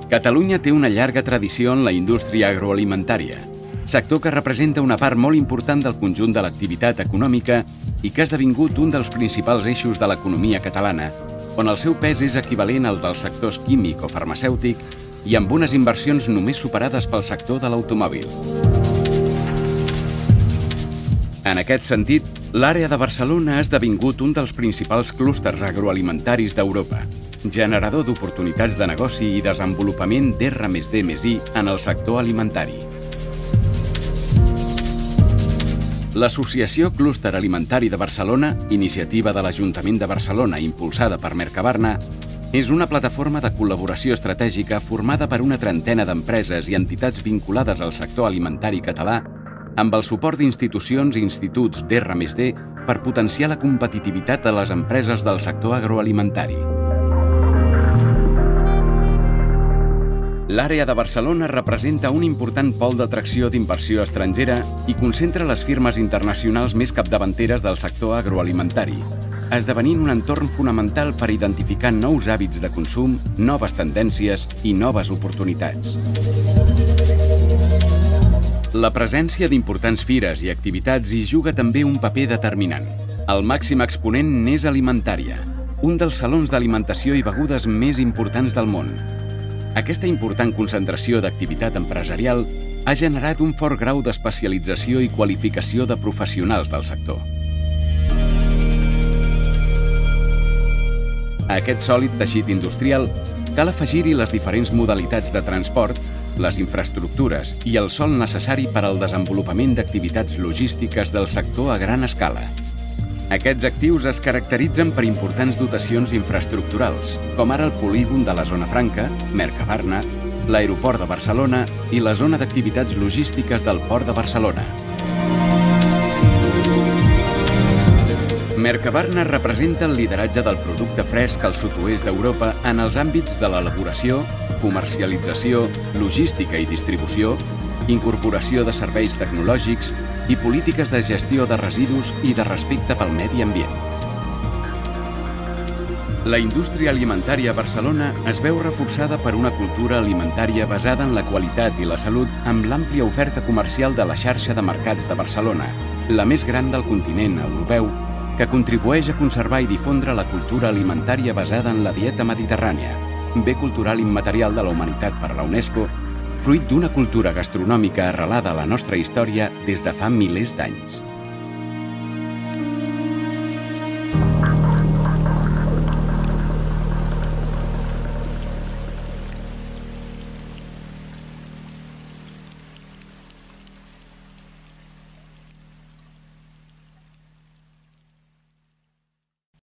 Catalunya té una llarga tradició en la indústria agroalimentària, sector que representa una part molt important del conjunt de l'activitat econòmica i que ha esdevingut un dels principals eixos de l'economia catalana, on el seu pes és equivalent al dels sectors químic o farmacèutic i amb unes inversions només superades pel sector de l'automòbil. En aquest sentit, l'àrea de Barcelona ha esdevingut un dels principals clústers agroalimentaris d'Europa, generador d'oportunitats de negoci i desenvolupament d'R+D+I en el sector alimentari. L'Associació Clúster Alimentari de Barcelona, iniciativa de l'Ajuntament de Barcelona impulsada per Mercabarna, és una plataforma de col·laboració estratègica formada per una trentena d'empreses i entitats vinculades al sector alimentari català amb el suport d'institucions i instituts d'R+D per potenciar la competitivitat de les empreses del sector agroalimentari. L'àrea de Barcelona representa un important pol d'atracció d'inversió estrangera i concentra les firmes internacionals més capdavanteres del sector agroalimentari, esdevenint un entorn fonamental per identificar nous hàbits de consum, noves tendències i noves oportunitats. La presència d'importants fires i activitats hi juga també un paper determinant. El màxim exponent n'és Alimentària, un dels salons d'alimentació i begudes més importants del món. Aquesta important concentració d'activitat empresarial ha generat un fort grau d'especialització i qualificació de professionals del sector. A aquest sòlid teixit industrial cal afegir-hi les diferents modalitats de transport, les infraestructures i el sòl necessari per al desenvolupament d'activitats logístiques del sector a gran escala. Aquests actius es caracteritzen per importants dotacions infraestructurals, com ara el polígon de la Zona Franca, Mercabarna, l'aeroport de Barcelona i la zona d'activitats logístiques del Port de Barcelona. Mercabarna representa el lideratge del producte fresc al sud-oest d'Europa en els àmbits de l'elaboració, comercialització, logística i distribució, incorporació de serveis tecnològics i polítiques de gestió de residus i de respecte pel medi ambient. La indústria alimentària a Barcelona es veu reforçada per una cultura alimentària basada en la qualitat i la salut amb l'àmplia oferta comercial de la xarxa de mercats de Barcelona, la més gran del continent europeu, que contribueix a conservar i difondre la cultura alimentària basada en la dieta mediterrània, bé cultural immaterial de la humanitat per la UNESCO, fruit d'una cultura gastronòmica arrelada a la nostra història des de fa milers d'anys.